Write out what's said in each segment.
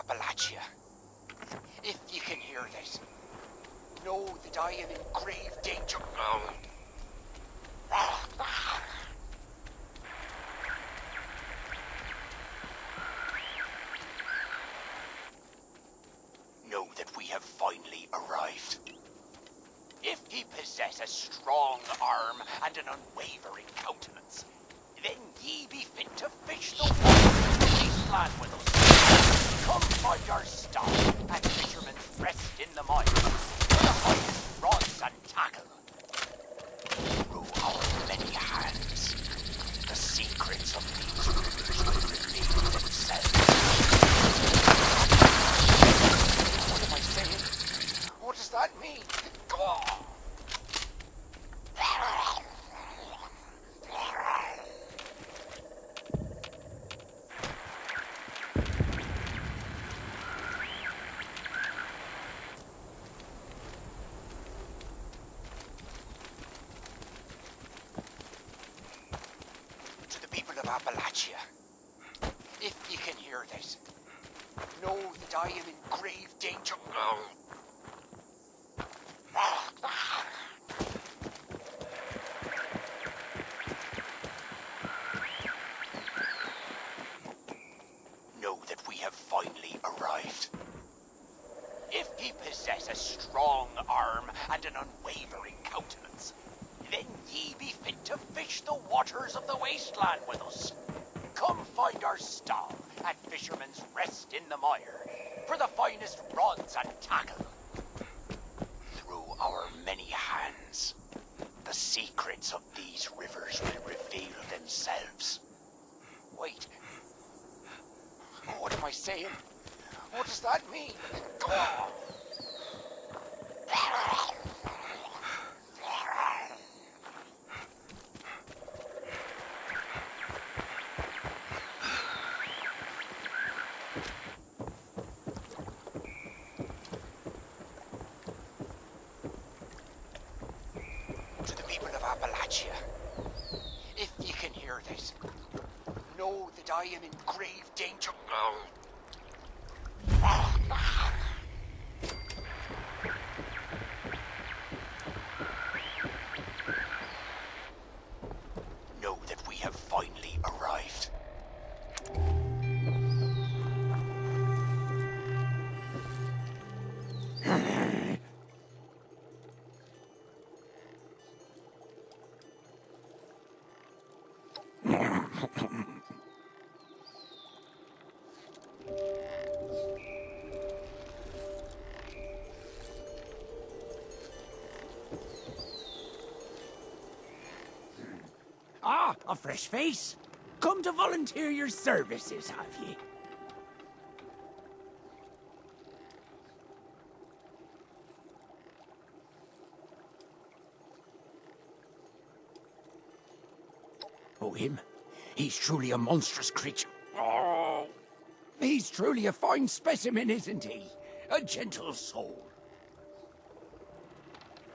Appalachia, if you can hear this, know that I am in grave danger. Know that we have finally arrived. If ye possess a strong arm and an unwavering countenance, then ye be fit to fish the wasteland with us. Come find our stock at Fisherman's Rest in the mine, for the finest rods and tackle. Through our many hands, the secrets of these rivers will reveal themselves. What am I saying? What does that mean? To the people of Appalachia, if you can hear this, know that I am in grave danger. Know that we have finally arrived. If ye possess a strong arm and an unwavering countenance, then ye be fit to fish the waters of the wasteland with us. Come find our stall at Fisherman's Rest in the mire, for the finest rods and tackle. Through our many hands, the secrets of these rivers will reveal themselves. Wait. What am I saying? What does that mean? To the people of Appalachia, if you can hear this, know that I am in grave danger. Know that we have finally arrived. Ah, a fresh face. Come to volunteer your services, have ye? Oh, him? He's truly a monstrous creature. Oh, he's truly a fine specimen, isn't he? A gentle soul.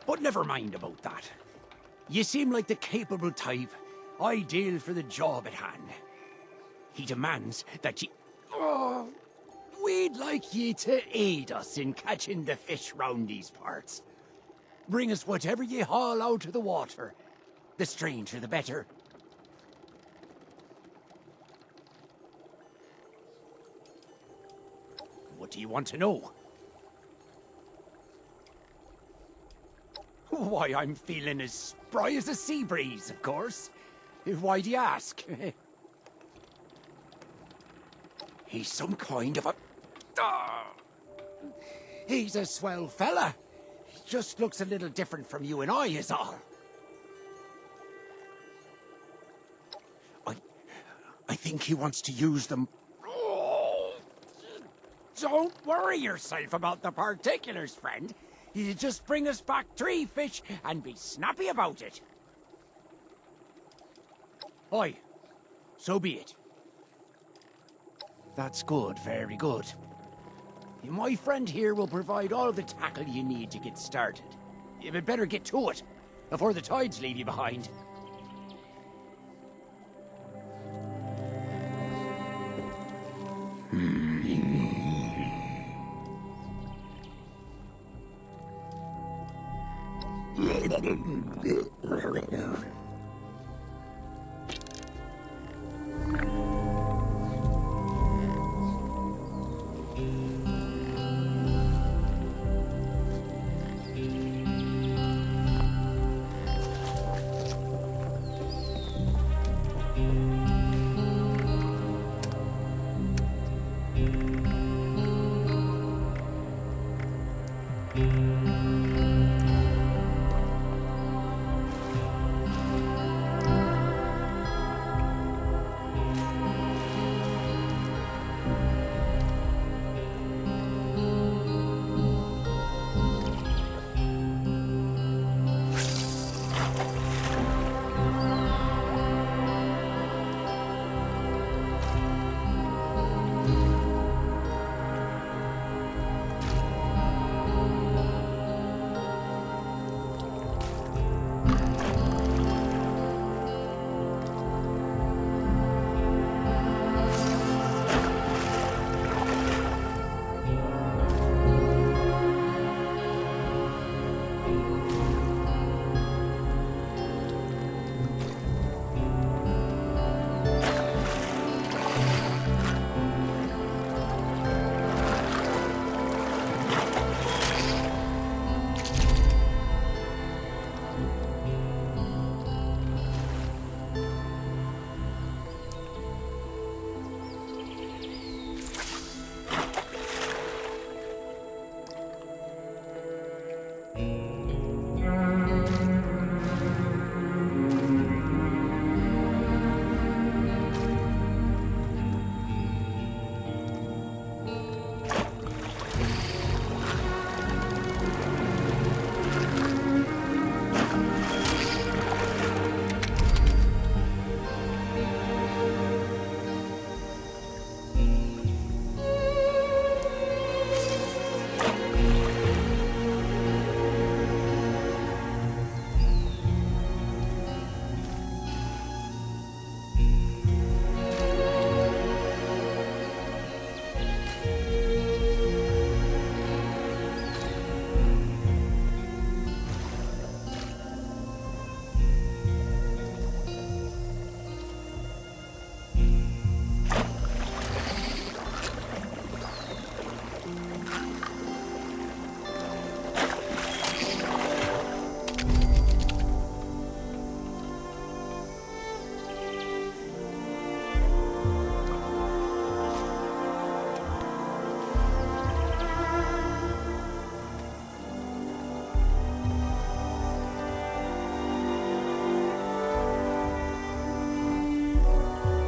But never mind about that. You seem like the capable type, ideal for the job at hand. He demands that ye... Oh, we'd like ye to aid us in catching the fish round these parts. Bring us whatever ye haul out of the water. The stranger, the better. What do you want to know? Why, I'm feeling as spry as a sea breeze, of course. Why do you ask? He's some kind of a... He's a swell fella. He just looks a little different from you and I, is all. I think he wants to use them. Don't worry yourself about the particulars, friend. You just bring us back 3 fish and be snappy about it. Aye, so be it. That's good, very good. My friend here will provide all the tackle you need to get started. You'd better get to it, before the tides leave you behind.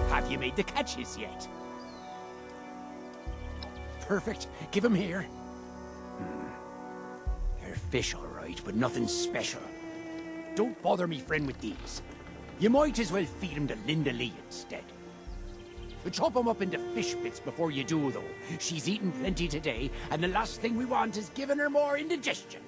Have you made the catches yet? Perfect. Give 'em here. They're fish, all right, but nothing special. Don't bother me friend with these. You might as well feed 'em to Linda Lee instead. Chop 'em up into fish bits before you do, though. She's eaten plenty today, and the last thing we want is giving her more indigestion.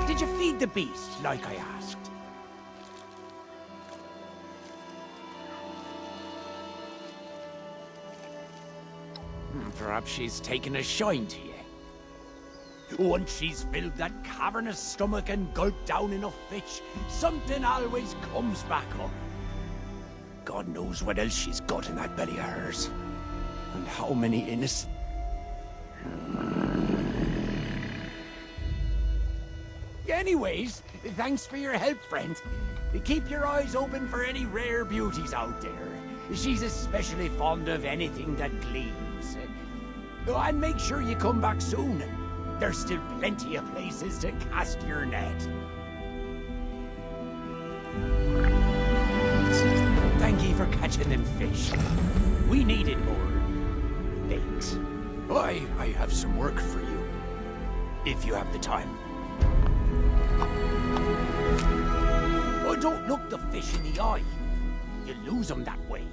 Did you feed the beast, like I asked? Perhaps she's taken a shine to you. Once she's filled that cavernous stomach and gulped down enough fish, something always comes back up. God knows what else she's got in that belly of hers. And how many innocent... Anyways, thanks for your help, friend. Keep your eyes open for any rare beauties out there. She's especially fond of anything that gleams. And make sure you come back soon. There's still plenty of places to cast your net. Thank you for catching them fish. We needed more bait. I have some work for you, if you have the time. Oh, don't look the fish in the eye. You lose them that way.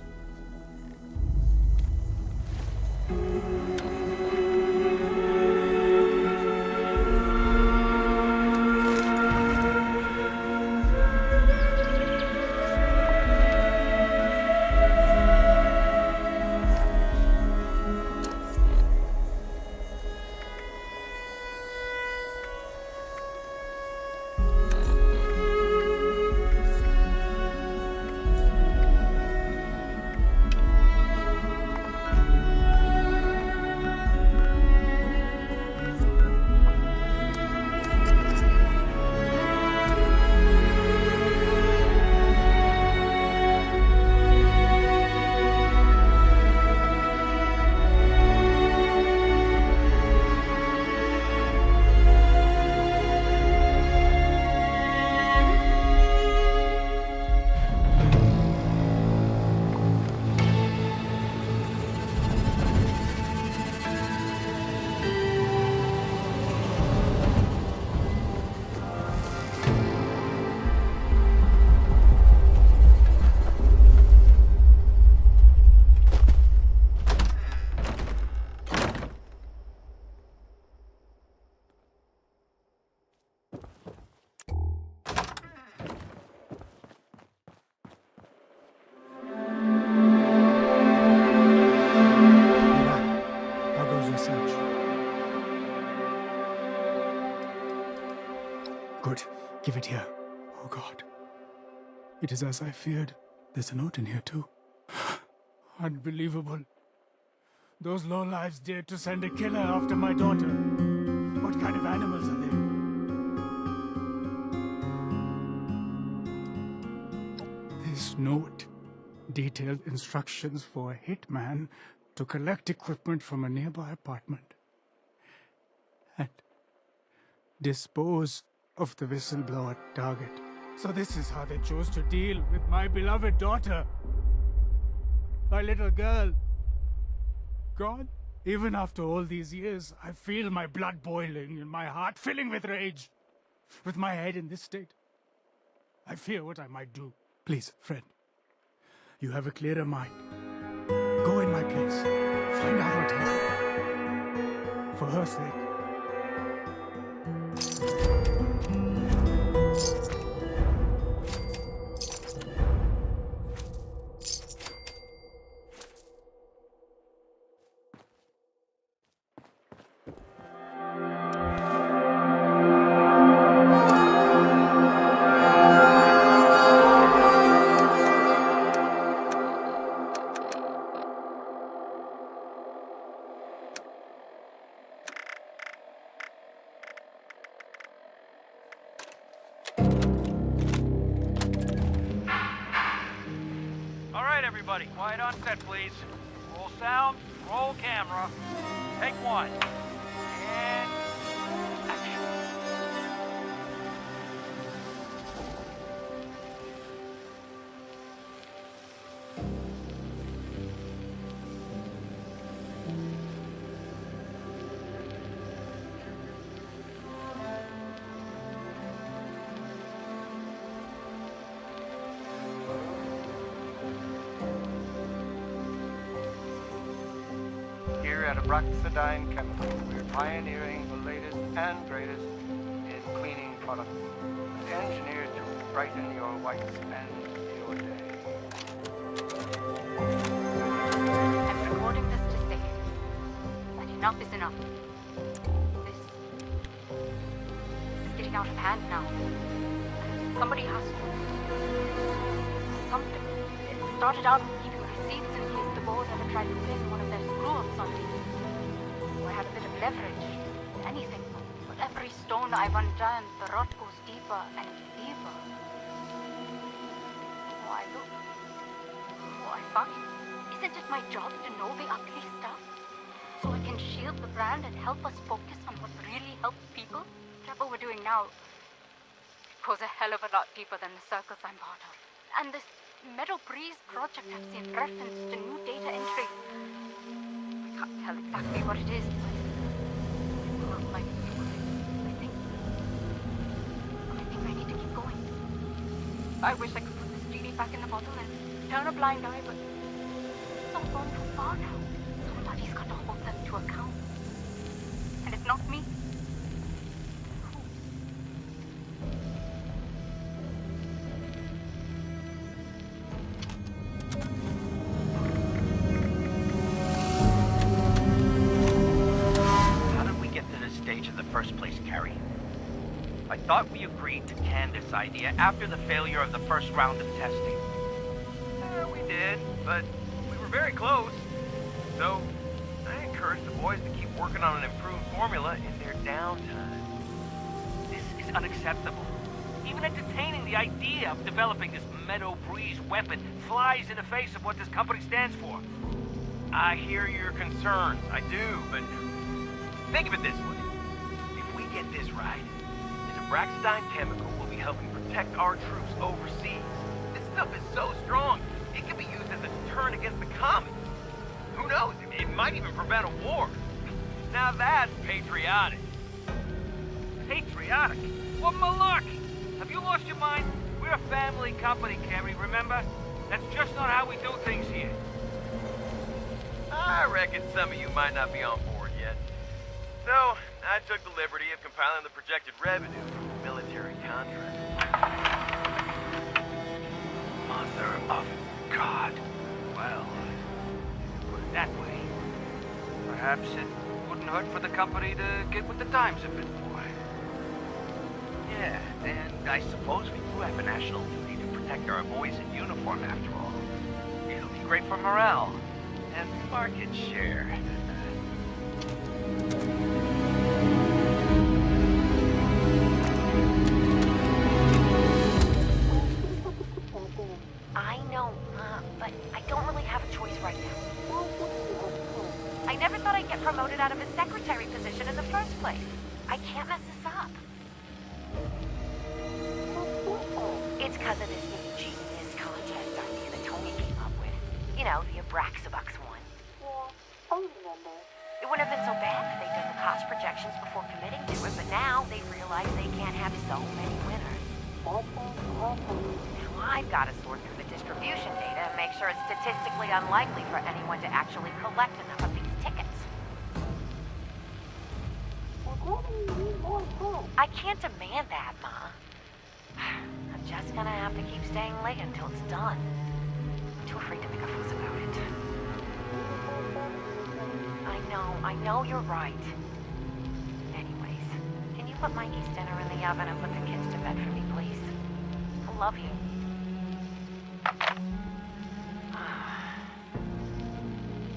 Give it here. Oh, God. It is as I feared. There's a note in here, too. Unbelievable. Those lowlives dared to send a killer after my daughter. What kind of animals are they? This note detailed instructions for a hitman to collect equipment from a nearby apartment and dispose of the whistleblower target. So this is how they chose to deal with my beloved daughter. My little girl. God, even after all these years, I feel my blood boiling and my heart filling with rage. With my head in this state, I fear what I might do. Please, friend, you have a clearer mind. Go in my place. Find out what happened. For her sake. Everybody, quiet on set, please. Roll sound, roll camera. Take one. And action. Here at Operactidine Chemicals, we're pioneering the latest and greatest in cleaning products, engineered to brighten your whites and your day. I'm recording this to save. Enough is enough. This is getting out of hand now. Somebody has to. It started out with keeping receipts in case the board ever tried to pin one of their screw-ups on me. So I had a bit of leverage. Anything. But every stone I've undone, the rot goes deeper and deeper. Oh, I look. Oh, I find. Isn't it my job to know the ugly stuff? So I can shield the brand and help us focus on what really helps people? Whatever we're doing now goes a hell of a lot deeper than the circles I'm part of. And this Meadow Breeze project I've seen reference to new data entry. I can't tell exactly what it is. It looks like I think I need to keep going. I wish I could put this genie back in the bottle and turn a blind eye, but it's all gone too far now. Somebody's got to hold them to account. And it's not me. First place, Carrie. I thought we agreed to can this idea after the failure of the first round of testing. We did, but we were very close. So, I encourage the boys to keep working on an improved formula in their downtime. This is unacceptable. Even entertaining the idea of developing this Meadow Breeze weapon flies in the face of what this company stands for. I hear your concerns, I do, but think of it this way. Get this right. This Abraxadine chemical will be helping protect our troops overseas. This stuff is so strong, it can be used as a deterrent against the comet. Who knows? It might even prevent a war. Now that's patriotic. Patriotic? What malarkey? Have you lost your mind? We're a family company, Carrie, remember? That's just not how we do things here. I reckon some of you might not be on board yet. So, I took the liberty of compiling the projected revenue from the military contract. Mother of God. Well, put it that way. Perhaps it wouldn't hurt for the company to get with the times a bit more. Yeah, and I suppose we do have a national duty to protect our boys in uniform after all. It'll be great for morale and market share. I know, but I don't really have a choice right now. I never thought I'd get promoted out of a secretary position in the first place. I can't mess this up. It's because of this new genius contest idea that Tony came up with. You know, the Abraxabucks one. It wouldn't have been so bad if they'd done the cost projections before committing to it, but now they realize they can't have so many winners. Now I've got to sort through the distribution data and make sure it's statistically unlikely for anyone to actually collect enough of these tickets. I can't demand that, Ma. I'm just gonna have to keep staying late until it's done. I'm too afraid to make a fuss about it. I know you're right. Anyways, can you put Mikey's dinner in the oven and put the kids to bed for me, please? I love you.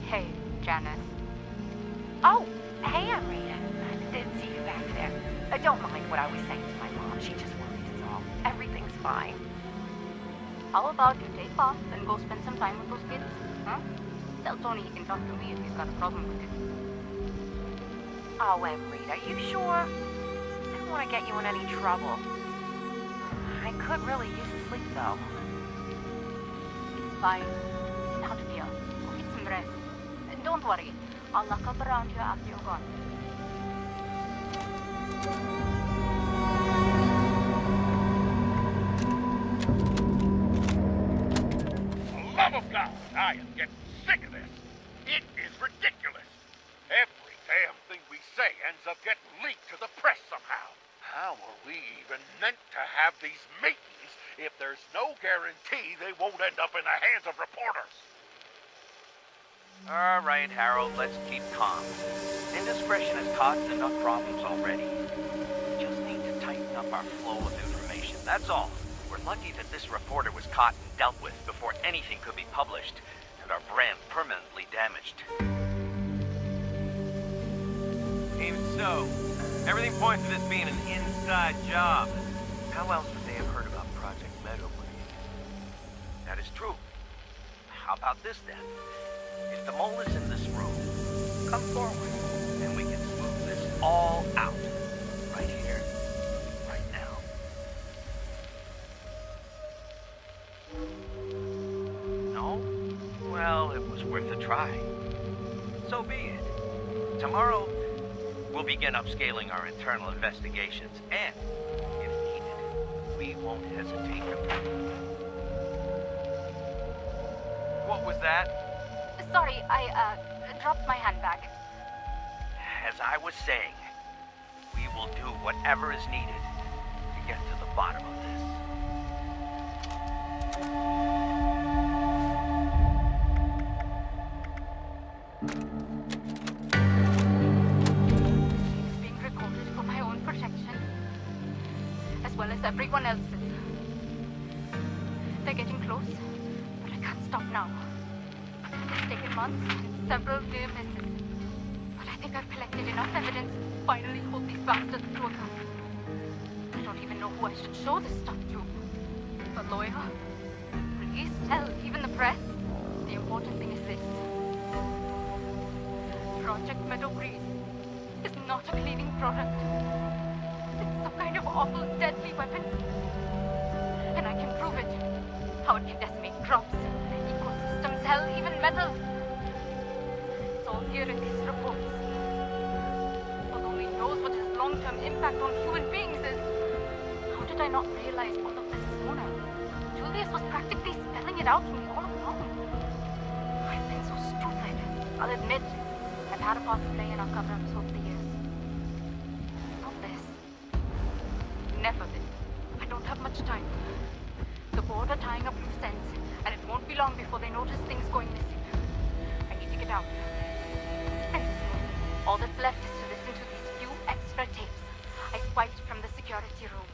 Hey, Janice. Oh, hey, Amrita. I didn't see you back there. Don't mind what I was saying to my mom. She just worries is all. Everything's fine. How about you take off and go spend some time with those kids? Huh? Tell Tony he can talk to me if he's got a problem with it. Oh, Amrita, are you sure? I don't want to get you in any trouble. I could really use the sleep, though. It's fine. Out of here. Go get some rest. And don't worry. I'll look up around you after you're gone. For the love of God, I am getting sick of this. It is ridiculous. Every damn thing we say ends up getting leaked to the press somehow. How are we even meant to have these meetings if there's no guarantee they won't end up in the hands of reporters? All right, Harold, let's keep calm. Indiscretion has caused enough problems already. We just need to tighten up our flow of information, that's all. We're lucky that this reporter was caught and dealt with before anything could be published, and our brand permanently damaged. Even so, everything points to this being an inside job. How else would they have heard about Project Meadow Breeze? That is true. How about this then? If the mole is in this room, come forward, and we can smooth this all out. Right here, right now. No? Well, it was worth a try. So be it. Tomorrow, we'll begin upscaling our internal investigations, and, if needed, we won't hesitate to... What was that? Sorry, I dropped my handbag. As I was saying, we will do whatever is needed to get to the bottom of this. It's being recorded for my own protection, as well as everyone else's. They're getting close, but I can't stop now. It's taken months and several near misses. But I think I've collected enough evidence to finally hold these bastards to account. I don't even know who I should show this stuff to. A lawyer? Police? Hell, even the press? The important thing is this. Project Meadow Breeze is not a cleaning product. It's some kind of awful, deadly weapon. And I can prove it. How it can decimate crops, ecosystems, hell, even metal. It's all here in these reports. God only knows what his long-term impact on human beings is. How did I not realize all of this sooner? Julius was practically spelling it out to me all along. I've been so stupid. I'll admit, I've had a part to play in our cover-ups over the years. Not this. Never this. I don't have much time. The board are tying up loose ends, and it won't be long before they notice things going missing. I need to get out. And soon, all that's left is to listen to these few extra tapes I swiped from the security room.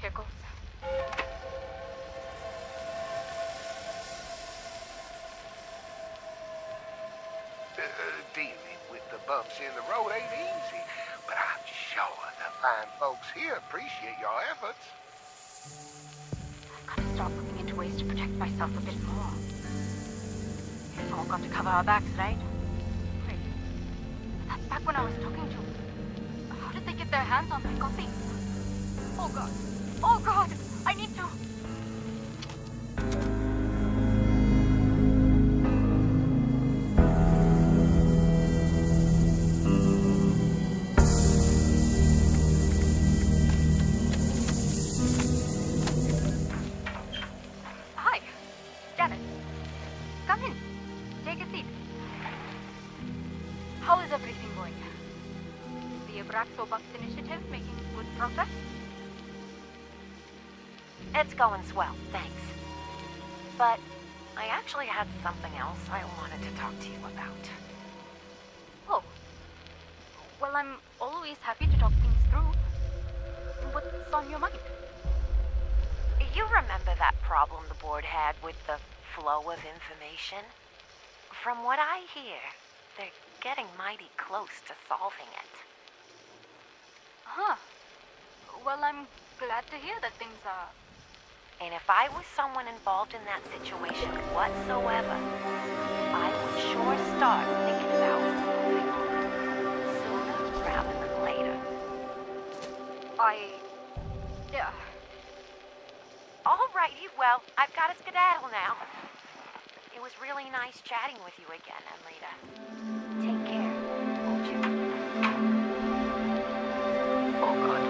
Here goes. Dealing with the bumps in the road ain't easy, but I'm sure the fine folks here appreciate your efforts. I've got to start looking into ways to protect myself a bit more. We've all got to cover our backs, right? Wait, that's back when I was talking to. How did they get their hands on my copy? Oh God! Oh God! I need to... Hi, Janet. Come in. Take a seat. How is everything going? Is the Abraxo-Bucks initiative making good progress? It's going swell, thanks. But I actually had something else I wanted to talk to you about. Oh. Well, I'm always happy to talk things through. What's on your mind? You remember that problem the board had with the flow of information? From what I hear, they're getting mighty close to solving it. Huh. Well, I'm glad to hear that things are... And if I was someone involved in that situation whatsoever, I would sure start thinking about moving on sooner rather than later. Yeah. Alrighty, well, I've got to skedaddle now. It was really nice chatting with you again, Amrita. Take care, won't you? Oh, God.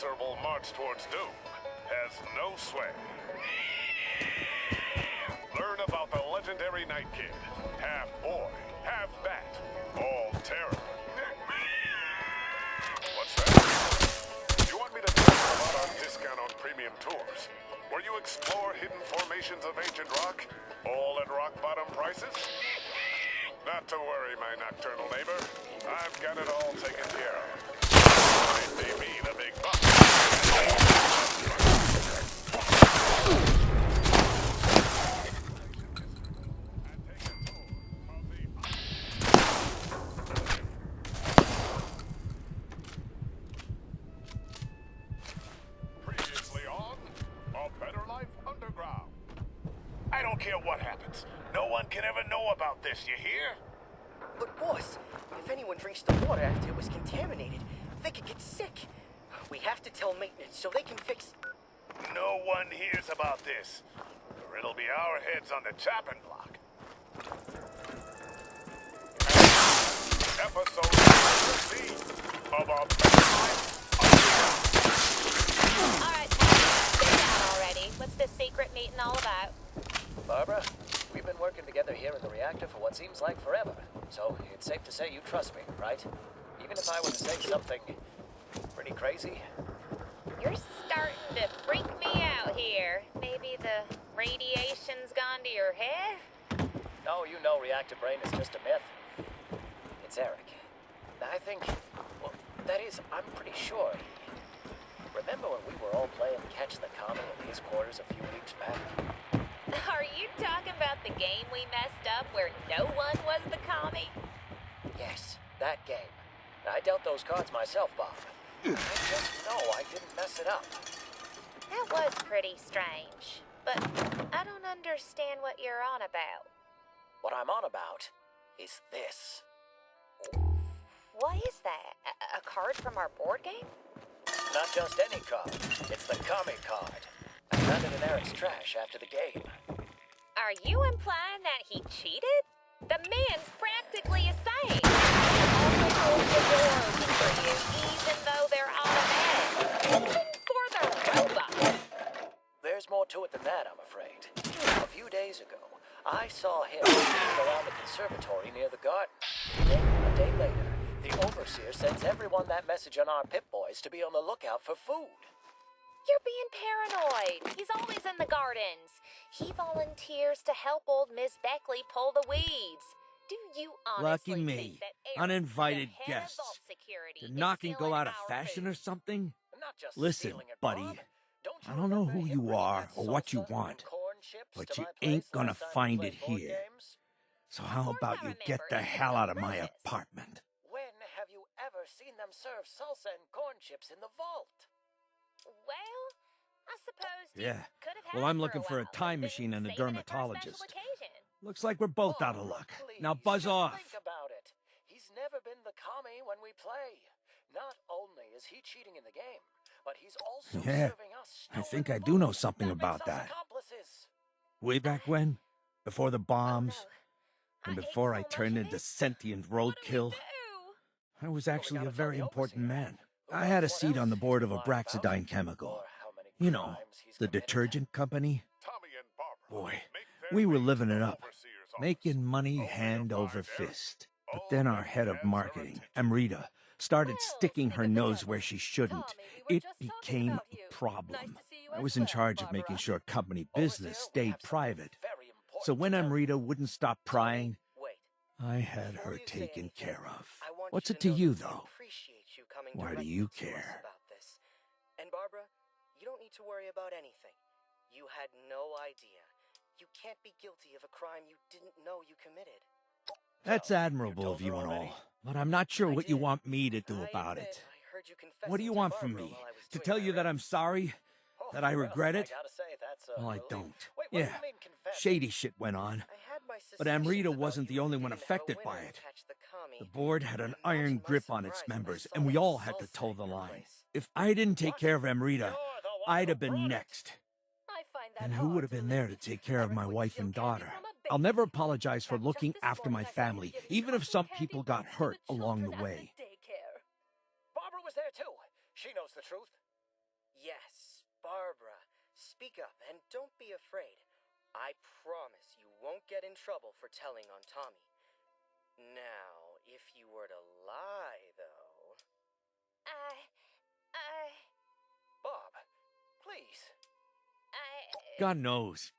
inexorable march towards doom has no sway. Learn about the legendary Night Kid, half boy, half bat, all terror. What's that? You want me to tell you about our discount on premium tours, where you explore hidden formations of ancient rock, all at rock-bottom prices? Not to worry, my nocturnal neighbor. I've got it all taken care of. Might pay me the big bucks. Previously on A Better Life Underground. I don't care what happens. No one can ever know about this, you hear? But boss, if anyone drinks the water after it was contaminated, they could get sick. We have to tell maintenance so they can fix... No one hears about this, or it'll be our heads on the chopping block. Episode 13 of A Better Life Underground. Alright, sit down already. What's this secret meeting all about? Barbara, we've been working together here in the reactor for what seems like forever. So it's safe to say you trust me, right? Even if I were to say something pretty crazy. You're starting to freak me out here. Maybe the radiation's gone to your head? No, you know reactor brain is just a myth. It's Eric. I think, well, that is, I'm pretty sure remember when we were all playing Catch the Commie in his quarters a few weeks back? Are you talking about the game we messed up where no one was the commie? Yes, that game. I dealt those cards myself, Bob. I just know I didn't mess it up. That was pretty strange, but I don't understand what you're on about. What I'm on about is this. What is that? A card from our board game? Not just any card. It's the commie card. I found it in Eric's trash after the game. Are you implying that he cheated? The man's practically a saint. He holds the door open for you, even though they're automatic. Even for the robots. There's more to it than that, I'm afraid. A few days ago, I saw him walking around the conservatory near the garden. Then, a day later, the overseer sends everyone that message on our Pip-Boys to be on the lookout for food. You're being paranoid. He's always in the gardens. He volunteers to help old Miss Beckley pull the weeds. Do you honestly Lucky me. think that Eric, Uninvited the head of guests. vault security, Did is knocking go stealing out of our fashion food? or something? Not just Listen, stealing it, buddy. Bob. I don't know who you are or what you salsa want, and corn chips but to you my place ain't gonna last time we find played it board here. games? So how course about I you remember. get the Even hell out of the my Brutus. apartment? When have you ever seen them serve salsa and corn chips in the vault? Well, I suppose you Yeah. could have had Well, I'm it looking for a while, time but machine and a saving it for special dermatologist. occasion. Looks like we're both out of luck. Now Please, buzz just off. Think about it. He's never been the commie when we play. Not only is he cheating in the game, but he's also Yeah, serving us. I stolen think I food. do know something That about makes us that. accomplices. Way back when? Before the bombs? Oh, no. And I ate before so I much turned of into it. sentient What do we roadkill? do? I was Well, we actually gotta a tell very the important overseer. man. Who I had a knows what seat on the else board he's of a lying about, Braxidine chemical. or how many You know, crimes he's the committed. detergent company. Tommy and Barbara Boy, make their we were way to living the it up, overseer's office, making money only to hand find over Eric fist. But all then that our head he of has are marketing, attention. Amrita, started Well, sticking her speak of the nose devil. where she shouldn't. Tommy, we were It just talking became about a you. problem. Nice to see you I as was in well, charge of Barbara. making sure company Overseer, business we stayed have something private. very important So when to tell you. Amrita wouldn't stop prying, Wait, I had before her you say taken anything, care of. I want What's you it to know you, that we though? appreciate you coming Why do directly you to us care? about this. And Barbara, you don't need to worry about anything. You had no idea. You can't be guilty of a crime you didn't know you committed. That's So, admirable you of you told and her all, already? but I'm not sure I what you did. want me to do I about admit, it. I heard you What do you confessing want to from Barbara me? while I was To doing tell my you that I'm rounds. sorry? Oh, That I well, regret it? I gotta say, that's a Well, I relief. don't. Wait, what Yeah, do you mean confessing? shady shit went on. I had my But suspicions Amrita about wasn't you the when only you one didn't have a affected winner by in it. Catch the Commie. The board had an iron Imagine my grip on its surprise when I members, saw and we that all had to salsa toe in the your line. place. If I didn't take What? care of Amrita, You're the one I'd who have been brought it. next. I find that And who hard would have been there to believe. take care of Eric my would wife steal and candy daughter? from a I'll baby. never apologize for In fact, looking just this after my morning I saw him family, giving even if cotton some candy people got bites to hurt the along the children at way. daycare. Barbara was there too. She knows the truth. Yes, Barbara. Speak up and don't be afraid. I promise you won't get in trouble for telling on Tommy. Now, if you were to lie, though... Bob, please. God knows.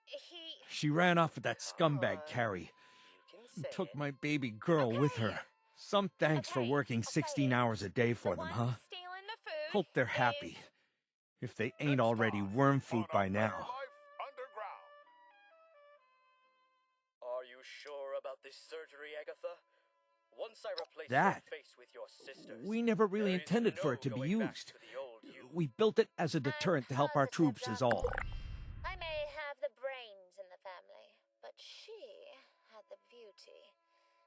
She ran off with that scumbag Carrie. Took my baby girl with her. Some thanks for working 16 hours a day for them, huh? Hope they're happy. If they ain't already worm food by now. Are you sure about this surgery, Agatha? Once I replace That? your face with your sister's, We never really intended for it to be used. We built it as a deterrent to help our troops is all. I may have the brains in the family, but she had the beauty.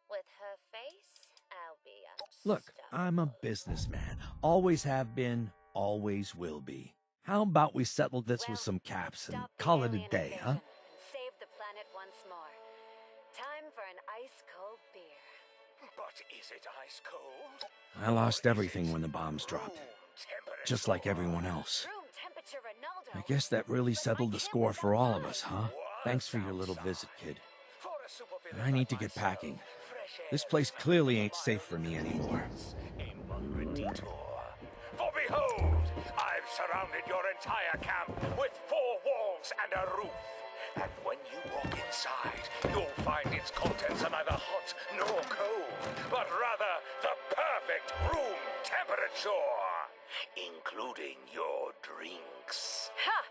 With her face, I'll be unstoppable. Look, I'm a businessman. Always have been, always will be. How about we settle this with some caps and call it a day, huh? Save the planet once more. Time for an ice-cold beer. But is it ice cold? I lost everything when the bombs dropped. Just like everyone else. Room temperature, Ronaldo. I guess that really settled the score for all of us, huh? Thanks for your little visit, kid. But I need to get packing. This place clearly ain't safe for me anymore. For behold, I've surrounded your entire camp with 4 walls and a roof. And when you walk inside, you'll find its contents are neither hot nor cold, but rather the perfect room temperature, including your drinks. Ha!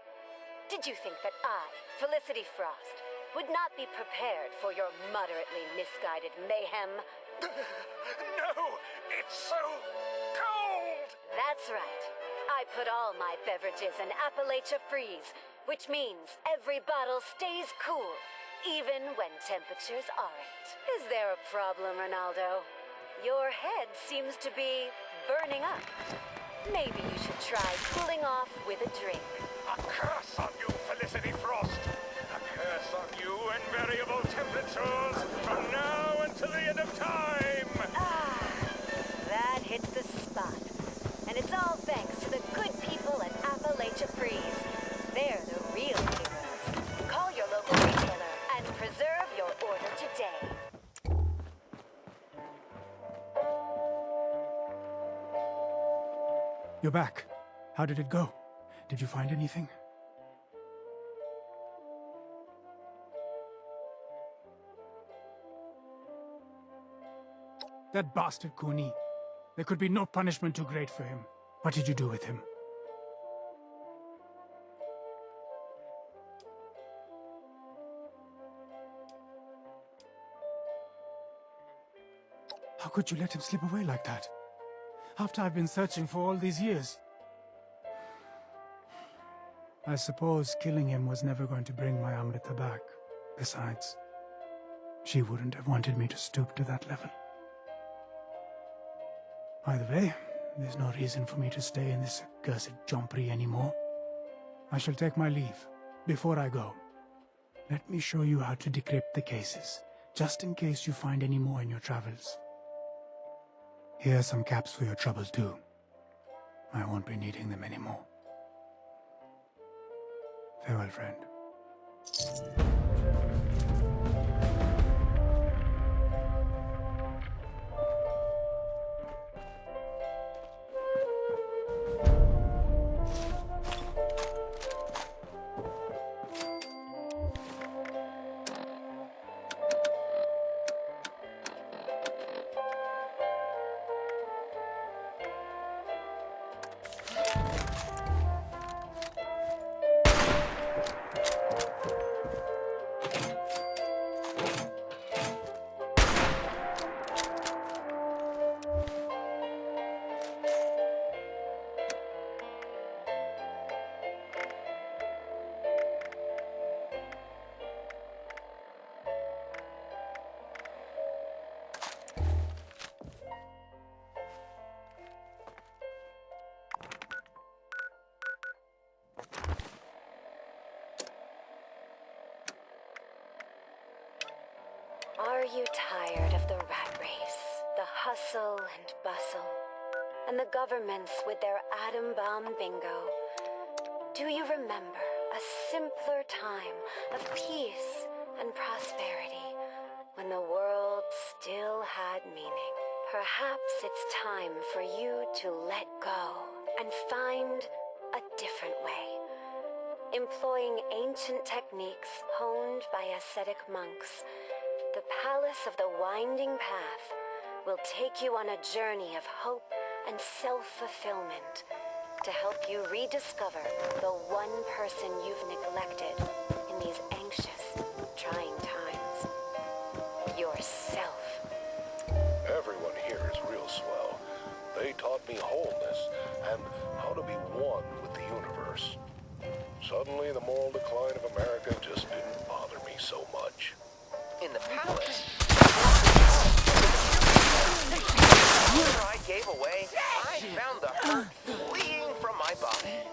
Did you think that I, Felicity Frost, would not be prepared for your moderately misguided mayhem? No, it's so cold! That's right. I put all my beverages in Appalachia Freeze, which means every bottle stays cool, even when temperatures aren't. Is there a problem, Ronaldo? Your head seems to be burning up. Maybe you should try cooling off with a drink. A curse on you, Felicity Frost! A curse on you and variable temperatures from now until the end of time! Ah, that hits the spot. And it's all thanks to the good people at Appalachia Freeze. They're the real heroes. Call your local retailer and preserve your order today. You're back. How did it go? Did you find anything? That bastard Cooney. There could be no punishment too great for him. What did you do with him? How could you let him slip away like that? After I've been searching for all these years. I suppose killing him was never going to bring my Amrita back. Besides, she wouldn't have wanted me to stoop to that level. Either way, there's no reason for me to stay in this accursed jumpery anymore. I shall take my leave. Before I go, let me show you how to decrypt the cases, just in case you find any more in your travels. Here are some caps for your troubles too. I won't be needing them anymore. Farewell, friend. Are you tired of the rat race, the hustle and bustle, and the governments with their atom bomb bingo? Do you remember a simpler time of peace and prosperity when the world still had meaning? Perhaps it's time for you to let go and find a different way. Employing ancient techniques honed by ascetic monks, the Palace of the Winding Path will take you on a journey of hope and self-fulfillment to help you rediscover the one person you've neglected in these anxious, trying times. Yourself. Everyone here is real swell. They taught me wholeness and how to be one with the universe. Suddenly, the moral decline of America just didn't bother me so much. In the palace? After I gave away, I found the hurt fleeing from my body.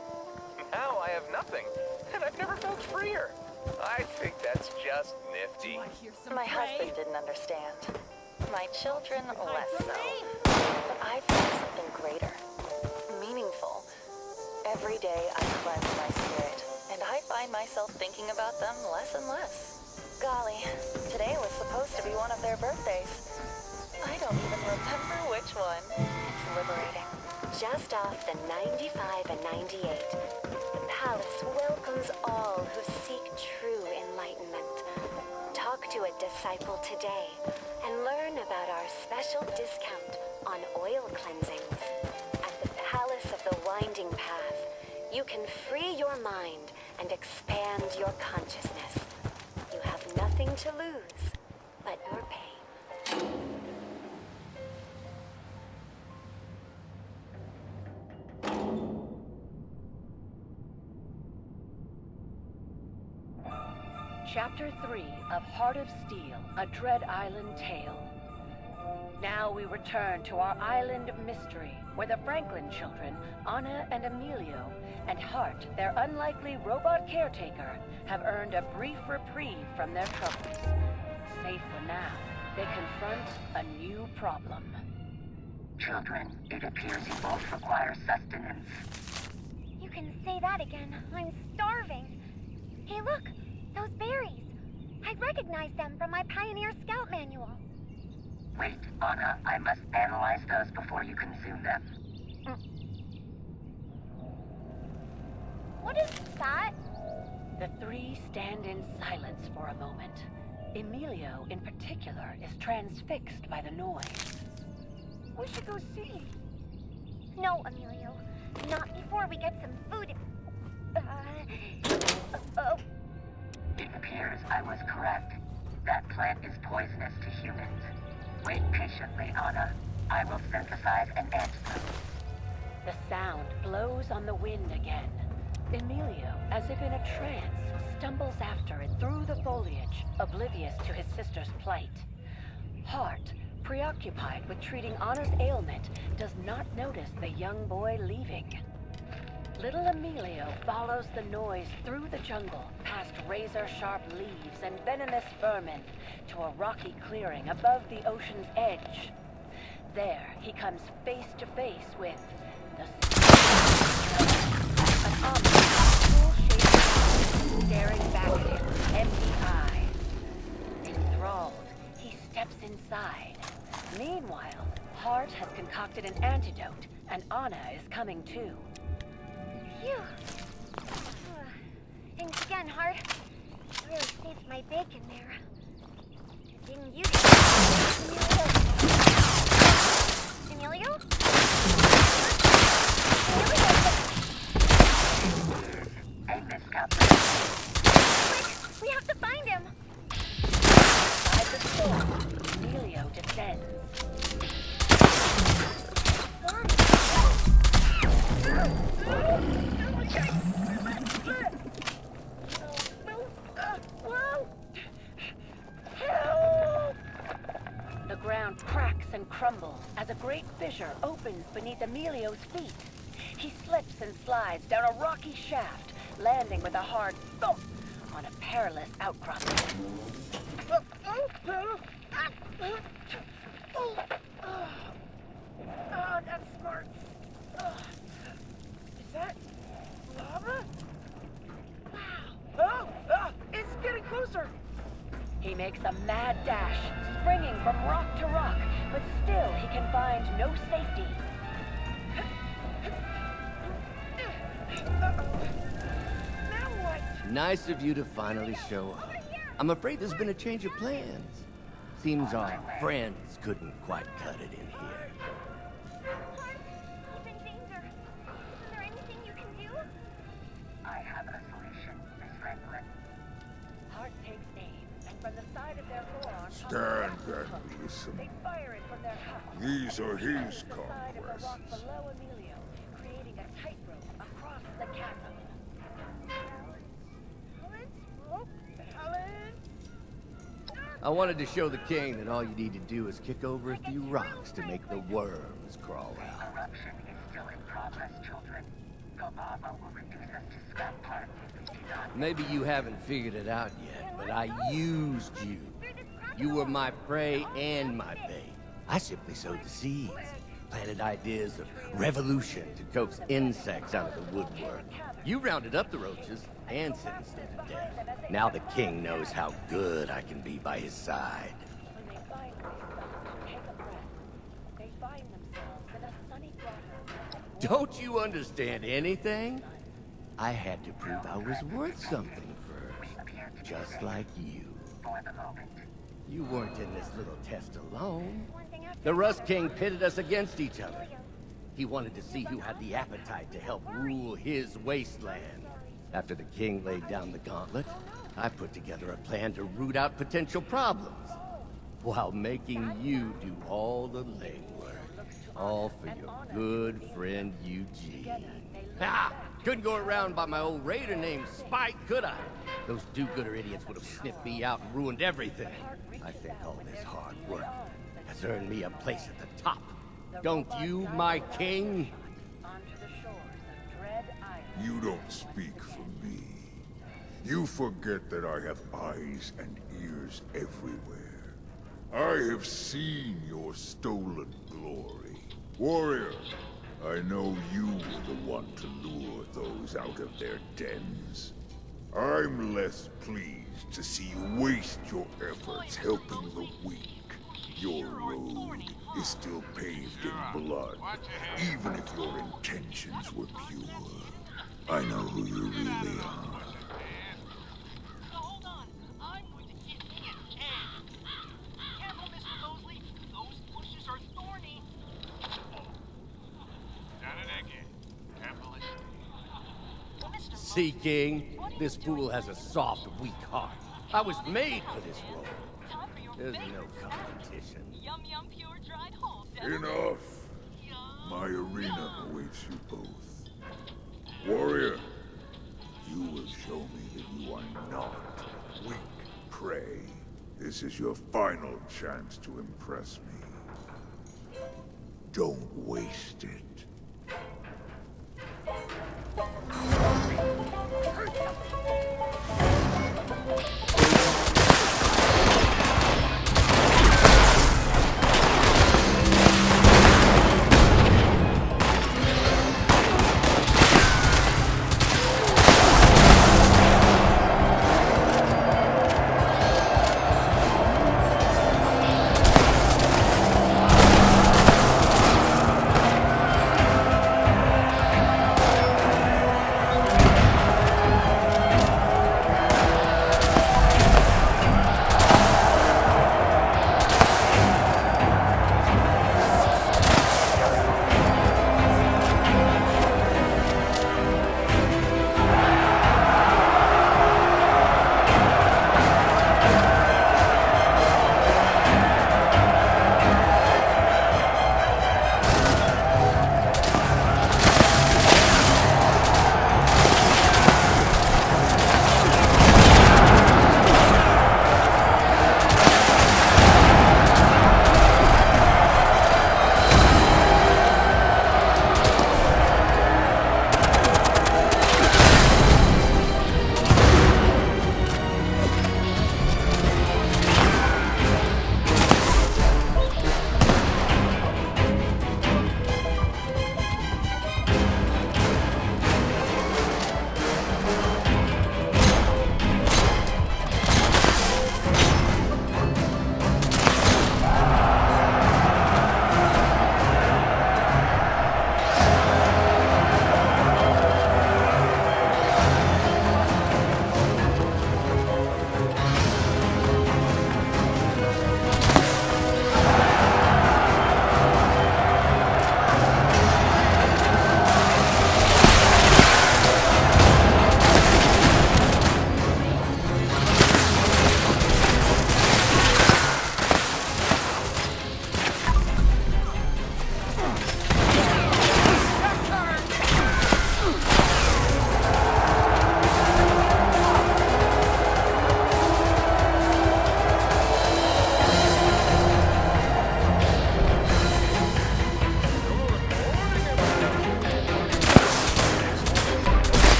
Now I have nothing, and I've never felt freer. I think that's just nifty. My husband didn't understand. My children less so. But I found something greater. Meaningful. Every day I cleanse my spirit, and I find myself thinking about them less and less. Golly, today was supposed to be one of their birthdays. I don't even remember which one. It's liberating. Just off the 95 and 98, the Palace welcomes all who seek true enlightenment. Talk to a disciple today and learn about our special discount on oil cleansings. At the Palace of the Winding Path, you can free your mind and expand your consciousness. You have nothing to lose but your pain. Chapter 3 of Heart of Steel, A Dread Island Tale. Now we return to our island of mystery, where the Franklin children, Anna and Emilio, and Hart, their unlikely robot caretaker, have earned a brief reprieve from their troubles. Safe for now, they confront a new problem. Children, it appears you both require sustenance. You can say that again. I'm starving. Hey, look! Those berries. I recognize them from my Pioneer Scout manual. Wait, Anna, I must analyze those before you consume them. What is that? The three stand in silence for a moment. Emilio, in particular, is transfixed by the noise. We should go see. No, Emilio. Not before we get some food. It appears I was correct. That plant is poisonous to humans. Wait patiently, Anna. I will synthesize an antidote. The sound blows on the wind again. Emilio, as if in a trance, stumbles after it through the foliage, oblivious to his sister's plight. Hart, preoccupied with treating Anna's ailment, does not notice the young boy leaving. Little Emilio follows the noise through the jungle, past razor-sharp leaves and venomous vermin, to a rocky clearing above the ocean's edge. There, he comes face to face with the an ominous, full-shaped staring back at him, empty eyes. Enthralled, he steps inside. Meanwhile, Hart has concocted an antidote, and Anna is coming too. Phew. Thanks again, Hart. Really saved my bacon there. Didn't you? Emilio? I missed out. Quick! We have to find him! Inside the store, Emilio descends. The ground cracks and crumbles as a great fissure opens beneath Emilio's feet. He slips and slides down a rocky shaft, landing with a hard thump on a perilous outcropping. Oh, that smarts. Is that lava? makes a mad dash, springing from rock to rock, but still he can find no safety. Now what? Nice of you to finally show up. I'm afraid there's been a change of plans. Seems our friends couldn't quite cut it in here. He's in danger. Is there anything you can do? I have a solution, Miss Franklin. Hart takes aim, and from the side of their forearm, Stand and listen. they fire it from their house. These are his The side of the rock conquests. below Emilio, creating a tightrope across the chasm. I wanted to show the king that all you need to do is kick over a few rocks to make the worms crawl out. Eruption is still in progress, children. The lava will reduce us to scrap parts if we do not. Maybe you haven't figured it out yet, but I used you. You were my prey and my bait. I simply sowed the seeds, planted ideas of revolution to coax insects out of the woodwork. You rounded up the roaches and sentenced them to death. Now the king knows how good I can be by his side. When they finally stop to take a breath, they find themselves in a sunny grotto. Don't you understand anything? I had to prove I was worth something first, just like you. For the moment. You weren't in this little test alone. The Rust King pitted us against each other. He wanted to see who had the appetite to help rule his wasteland. After the king laid down the gauntlet, I put together a plan to root out potential problems, while making you do all the legwork. All for your good friend Eugene. Ha! Couldn't go around by my old raider named Spike, could I? Those do-gooder idiots would have sniffed me out and ruined everything. I think all this hard work has earned me a place at the top. Don't you, my king? Onto the shores of Dread Island. You don't speak for me. You forget that I have eyes and ears everywhere. I have seen your stolen glory. Warrior, I know you were the one to lure those out of their dens. I'm less pleased to see you waste your efforts helping the weak. Your road is still paved in blood, even if your intentions were pure. I know who you really are. Hold on. I'm going to get in. Careful, Mr. Mosley. Those bushes are thorny. Done it again. Careful as See, King, this fool has a soft, weak heart. I was made for this role. There's no competition. Yum yum pure dried whole. Enough! My arena awaits you both. Warrior, you will show me that you are not weak prey. This is your final chance to impress me. Don't waste it.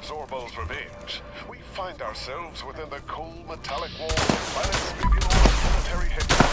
Zorbo's revenge, we find ourselves within the cold metallic walls of planet Spibulor's military headquarters.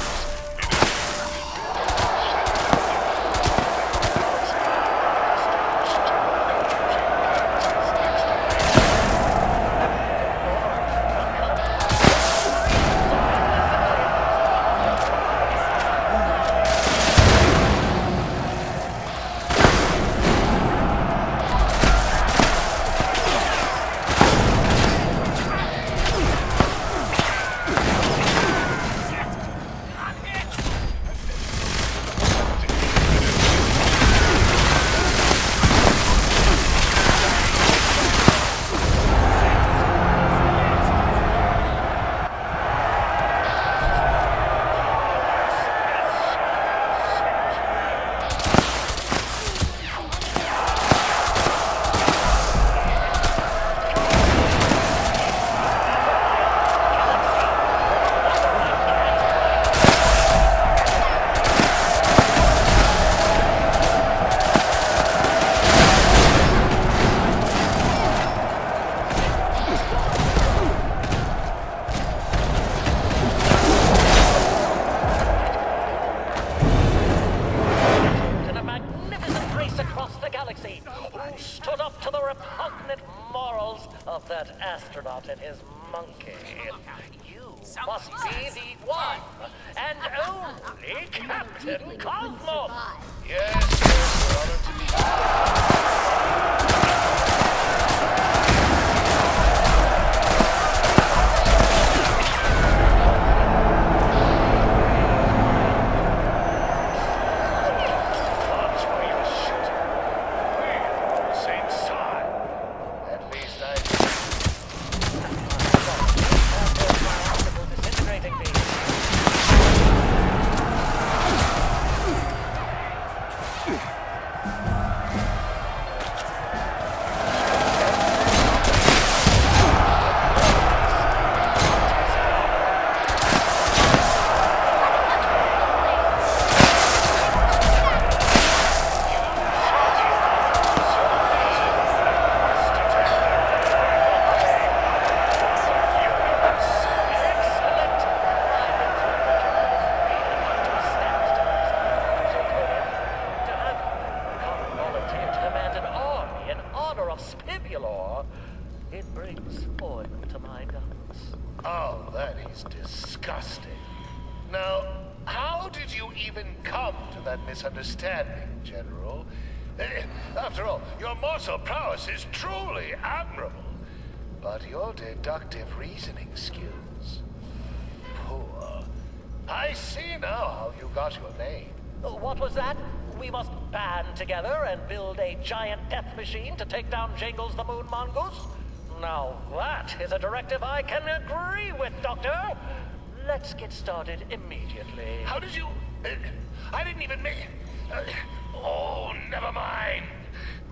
Astronaut and his monkey. You must be the one and only Captain Cosmos. Misunderstanding, General. After all, your martial prowess is truly admirable. But your deductive reasoning skills... poor. I see now how you got your name. What was that? We must band together and build a giant death machine to take down Jingles the Moon Mongoose? Now that is a directive I can agree with, Doctor. Let's get started immediately. How did you... I didn't even make... oh, never mind.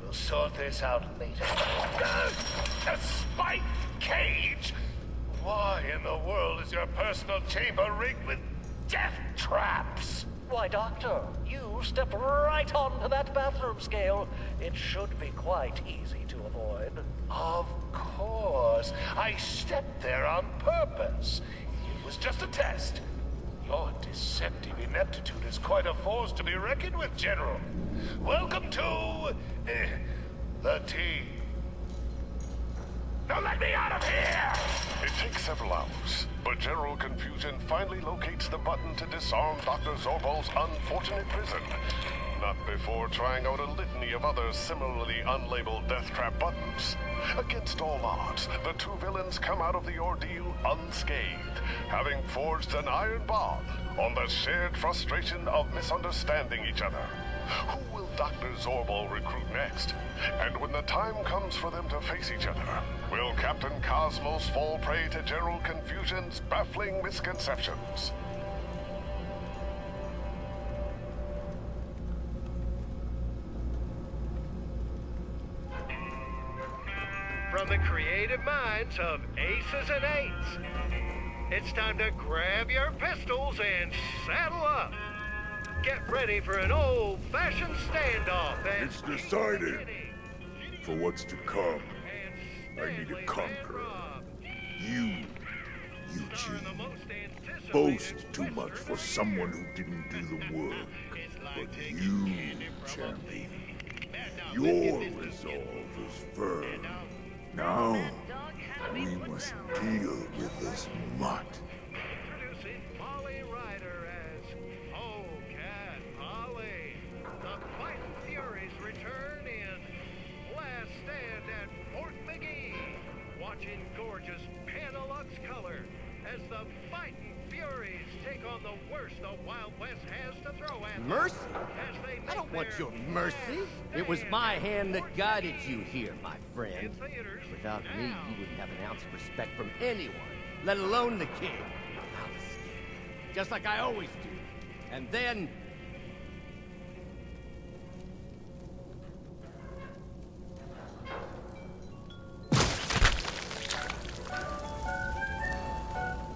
We'll sort this out later. A spike cage? Why in the world is your personal chamber rigged with death traps? Why, Doctor, you stepped right onto that bathroom scale. It should be quite easy to avoid. Of course. I stepped there on purpose. It was just a test. Your deceptive ineptitude is quite a force to be reckoned with, General. Welcome to... the team. Now let me out of here! It takes several hours, but General Confusion finally locates the button to disarm Dr. Zorbo's unfortunate prison. Not before trying out a litany of other similarly unlabeled death trap buttons. Against all odds, the two villains come out of the ordeal unscathed, having forged an iron bond on the shared frustration of misunderstanding each other. Who will Dr. Zorbo recruit next? And when the time comes for them to face each other, will Captain Cosmos fall prey to General Confusion's baffling misconceptions? From the creative minds of Aces and Eights, it's time to grab your pistols and saddle up. Get ready for an old-fashioned standoff. It's decided for what's to come. I need a conqueror. You, Eugene. Boast too much for someone who didn't do the work. But you, champion, your resolve is firm. Now, we must deal with this mutt. Introducing Molly Ryder as Oh Cat Molly. The Fighting Furies return in Last Stand at Fort McGee. Watching gorgeous Panelux color as the Fighting Furies take on the worst the Wild West has to throw at them. Mercy? I don't want your mercy. It was my hand that guided you here, my friend. Without me, you wouldn't have an ounce of respect from anyone, let alone the king. I'll escape, just like I always do. And then...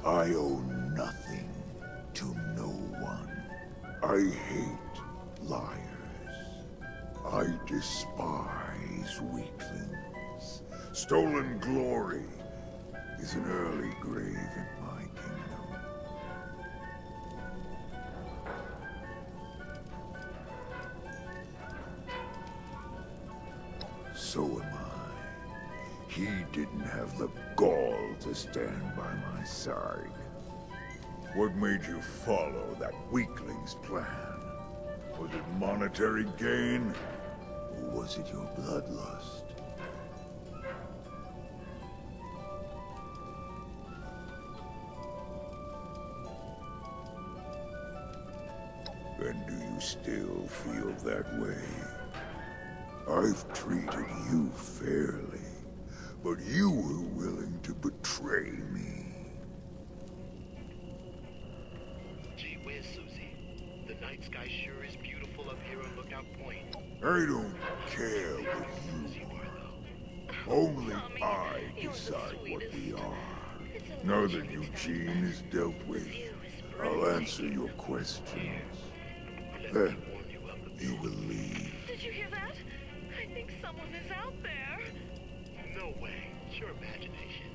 I owe nothing to no one. I hate liars. I despise weaklings. Stolen glory is an early grave in my kingdom. So am I. He didn't have the gall to stand by my side. What made you follow that weakling's plan? Was it monetary gain? Or was it your bloodlust? And do you still feel that way? I've treated you fairly, but you were willing to betray me. Gee whiz, Susie. The night sky sure is beautiful up here on Lookout Point. I don't care what you are. Only I decide what we are. Now that Eugene is dealt with, I'll answer your questions. Then, you will leave. Did you hear that? I think someone is out there. No way. It's your imagination.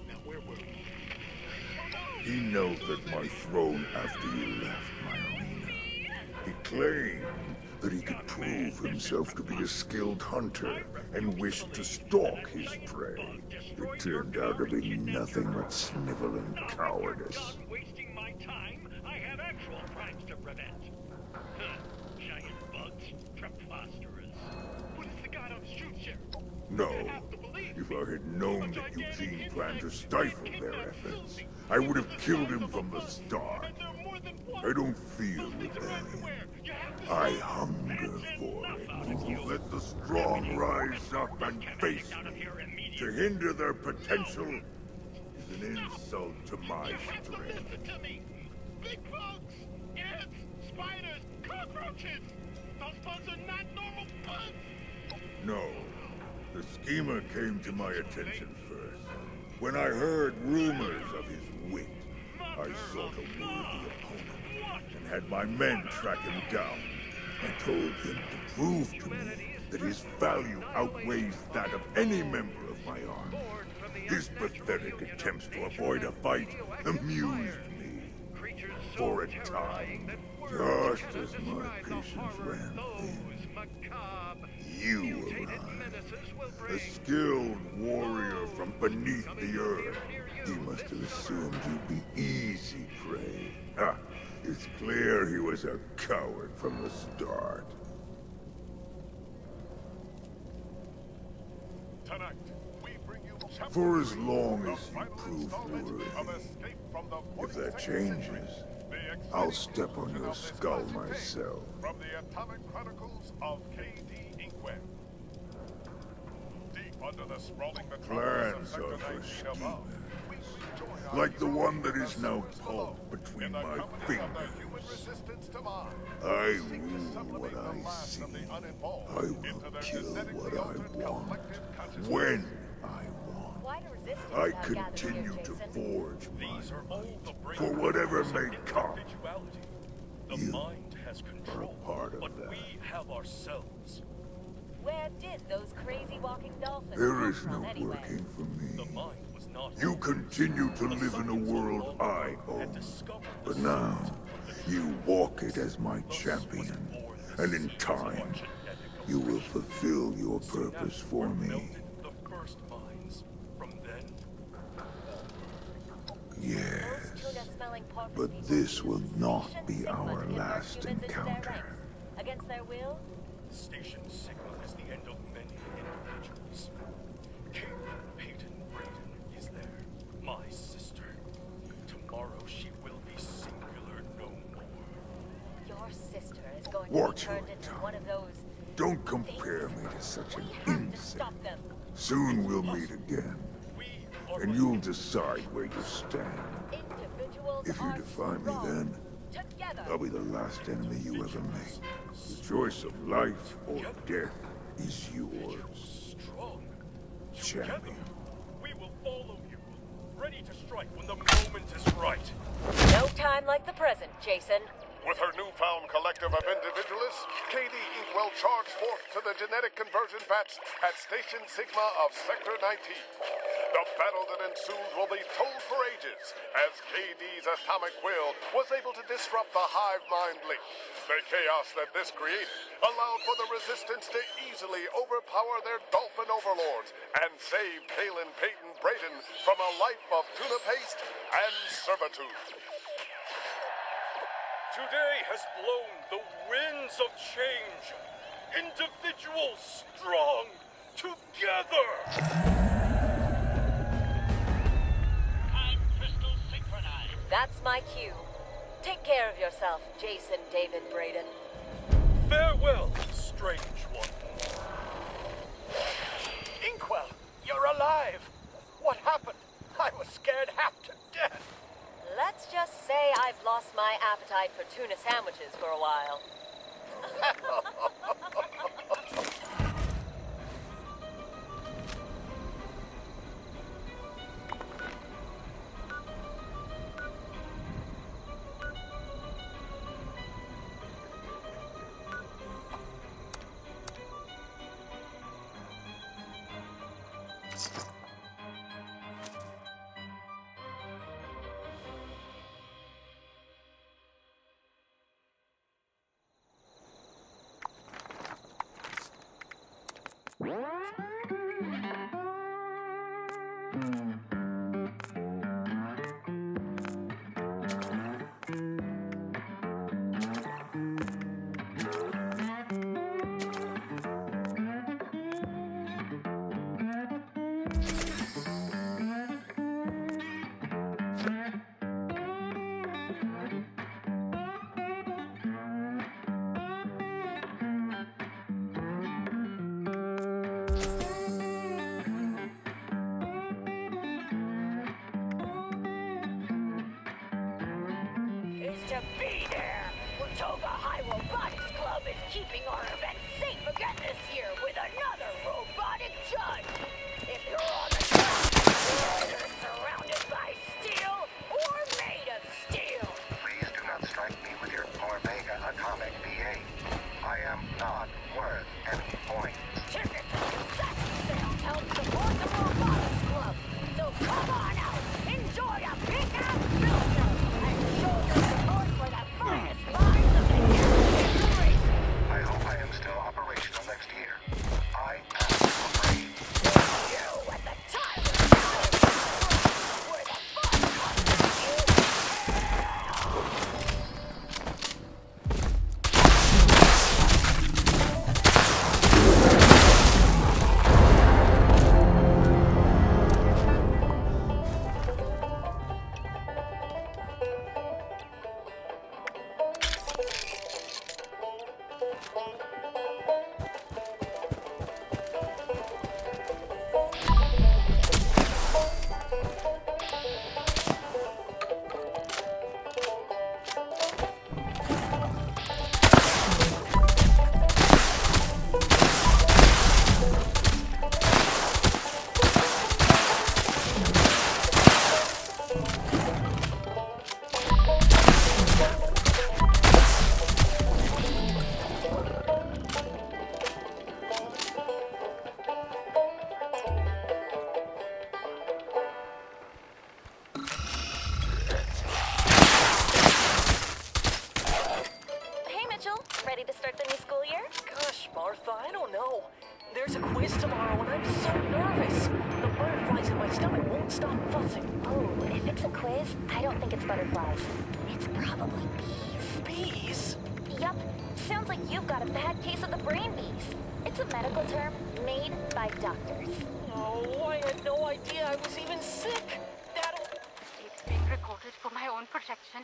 Now, where were we? He knelt at my throne after you left my arena. He claimed that he could prove himself to be a skilled hunter and wished to stalk his prey. It turned out to be nothing but sniveling cowardice. Wasting my time. I have actual crimes to prevent. Giant bugs, preposterous. What is the goddamn shoot, Sheriff? No. If I had known that Eugene planned to stifle their efforts, I would have killed him from the start. I don't feel rebellion. I hunger for it. Let the strong rise up and face me. To hinder their potential is an insult to my strength. Big bugs, ants, spiders, cockroaches. Those bugs are not normal bugs. No. The schemer came to my attention first. When I heard rumors of his wit, I sought a worthy opponent and had my men track him down. I told him to prove to me that his value outweighs that of any member of my army. His pathetic attempts to avoid a fight amused me. For a time, just as my patience ran thin, you arrived. A skilled warrior from beneath the earth. He must have assumed you'd be easy prey. Ha! It's clear he was a coward from the start. Tonight, we bring you for as long as you prove worthy. If that changes, I'll step on your skull myself. From the Atomic Chronicles of K.D. Inkwell. Deep under the sprawling Plans are for schemers, like the one that is now pulped between my fingers. I rule what I see. I will kill what I want, when I want. I continue to forge mine, for whatever may come. You are a part of that. We have ourselves. Where did those crazy walking dolphins There come is no from anyway? working for me. You continue to live in a world I own. But now, you walk it as my champion. And in time, you will fulfill your purpose for me. Yes, but this will not be our last encounter. Against their will? Station Sigma is the end of many individuals. Peyton Brayden is there, my sister. Tomorrow she will be singular no more. Your sister is going Watch to be turned your into tongue. one of those... Don't compare me to such an We have to insect. stop them. Soon we'll meet again. And you'll decide where you stand. Individuals If you are defy me strong. then, Together. I'll be the last enemy you ever make. The choice of life or death is yours. Champion. We will follow you, ready to strike when the moment is right. No time like the present, Jason. With her newfound collective of individualists, KD Inkwell charged forth to the genetic conversion vats at Station Sigma of Sector 19. The battle that ensued will be told for ages, as KD's atomic will was able to disrupt the hive mind link. The chaos that this created allowed for the resistance to easily overpower their dolphin overlords and save Kalen Peyton Brayden from a life of tuna paste and servitude. Today has blown the winds of change. Individuals strong together. I'm crystal synchronized. That's my cue. Take care of yourself, Jason David Brayden. Farewell, strange one. Inkwell, you're alive. What happened? I was scared half to death. Let's just say I've lost my appetite for tuna sandwiches for a while. To be there. Watoga High Robotics Club is keeping our event safe again this year with another robotic judge. If you're on the ground, you're either surrounded by steel or made of steel. Please do not strike me with your Mой Vk atomic PA. I am not worth any points. Tickets and concession sales help support the Robotics Club. So come on out, enjoy a big-ass filter, and show your support for the finest minds of the industry. I hope I am still operational next year. I am afraid. You at the time where the fun comes to you. quiz tomorrow, and I'm so nervous. The butterflies in my stomach won't stop fussing. Oh, if it's a quiz, I don't think it's butterflies. It's probably bees. Bees? Yup. Sounds like you've got a bad case of the brain bees. It's a medical term made by doctors. Oh, I had no idea I was even sick. That'll... It's being recorded for my own protection,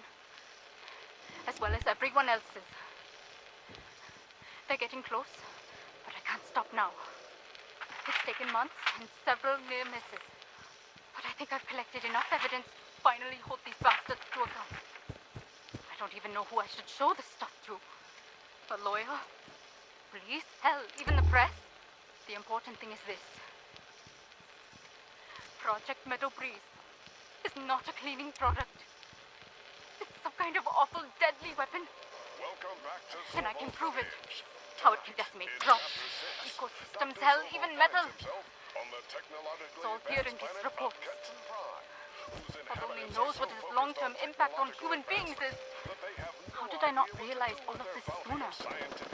as well as everyone else's. They're getting close, but I can't stop now. It's taken months and several near misses. But I think I've collected enough evidence to finally hold these bastards to account. I don't even know who I should show this stuff to. A lawyer? Police? Hell, even the press? The important thing is this. Project Meadow Breeze is not a cleaning product. It's some kind of awful, deadly weapon. And I can prove it. How it can decimate crops, ecosystems, hell, even metal. It's all here in these reports. God only knows what its long-term impact on human beings is. How did I not realize all of this sooner?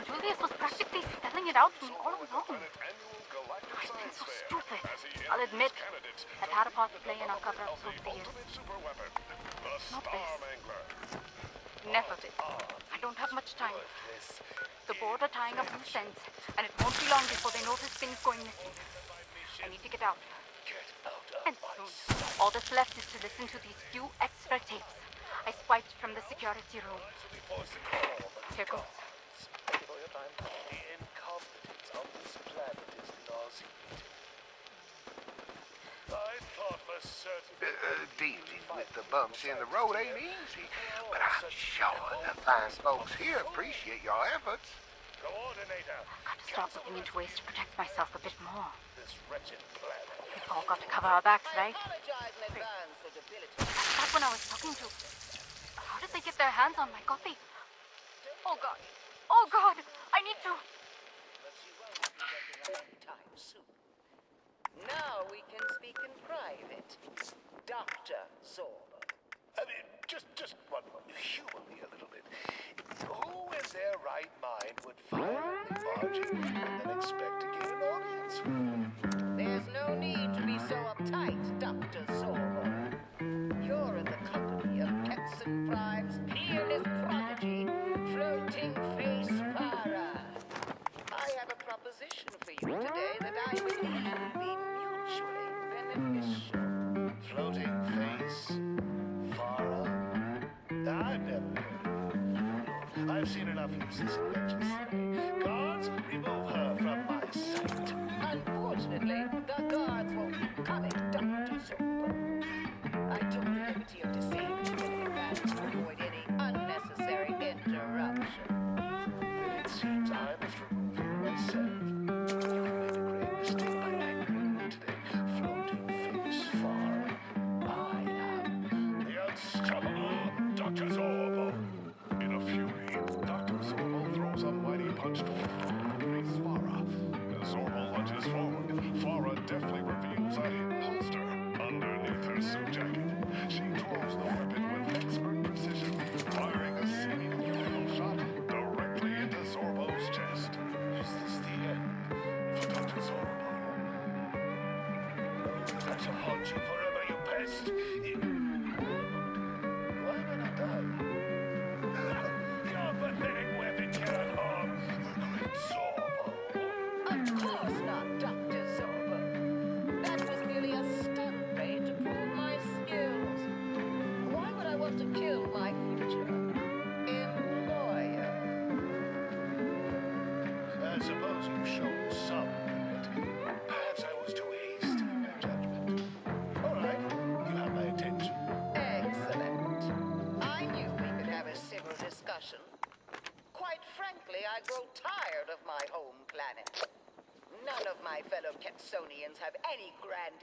Julius was practically spelling it out to me all along. I've been so stupid. I'll admit, I've had a part to play in our cover-ups over the years. Not this. Never did. I don't have much time. The board are tying up loose ends, and it won't be long before they notice things going missing. I need to get out. And soon. All that's left is to listen to these few extra tapes I swiped from the security room. Here goes. The incompetence of this planet is nauseating. I thought for certain... Dealing with the bumps in the road ain't easy, but I'm sure the fine folks here appreciate your efforts. Coordinator. I've got to start looking into ways to protect myself a bit more. This wretched planet. We've all got to cover our backs, right? That's when I was talking to. How did they get their hands on my copy? Oh God. Oh God. I need to. Time soon. Now we can speak in private. Dr. Zorba. I mean, just one more. Humor me a little bit. Who in their right mind would violently barge in and then expect to get an audience? There's no need to be so uptight, Dr. Zorba. You're in the company of Kingston Prime's peerless prodigy, Floating Face Farah. I have a proposition for you today that I believe will be mutually beneficial. Floating Face Farah? I've never heard of her. I've seen enough useless inventions today. Guards, remove her from my sight. Unfortunately, the guards won't be coming, Dr. Zorba. I took the liberty of disabling you in advance to avoid any unnecessary interruption. Then it seems I must remove her myself. You made a great mistake by angering me today. Floating Face Farah. I am the unstoppable Dr. Zorba. In a fury, Dr. Zorba throws a mighty punch toward Floating Face Farah. As Zorba lunges forward, Farah deftly reveals a hidden holster underneath her suit jacket. She draws the weapon with expert precision, firing a seemingly lethal shot directly into Zorbo's chest. Is this the end for Dr. Zorbo? I shall haunt you forever, you pest. Why not I die? Your pathetic weapon cannot harm the great Zorbo. Of course not, Dr. Zorba. That was merely a stunt raid to prove my skills. Why would I want to kill my future employer? I suppose you've shown some merit. Perhaps I was too hasty in my judgment. All right, you have my attention. Excellent. I knew we could have a civil discussion. Quite frankly, I grow tired of my home planet. None of my fellow Ketsonians have any grand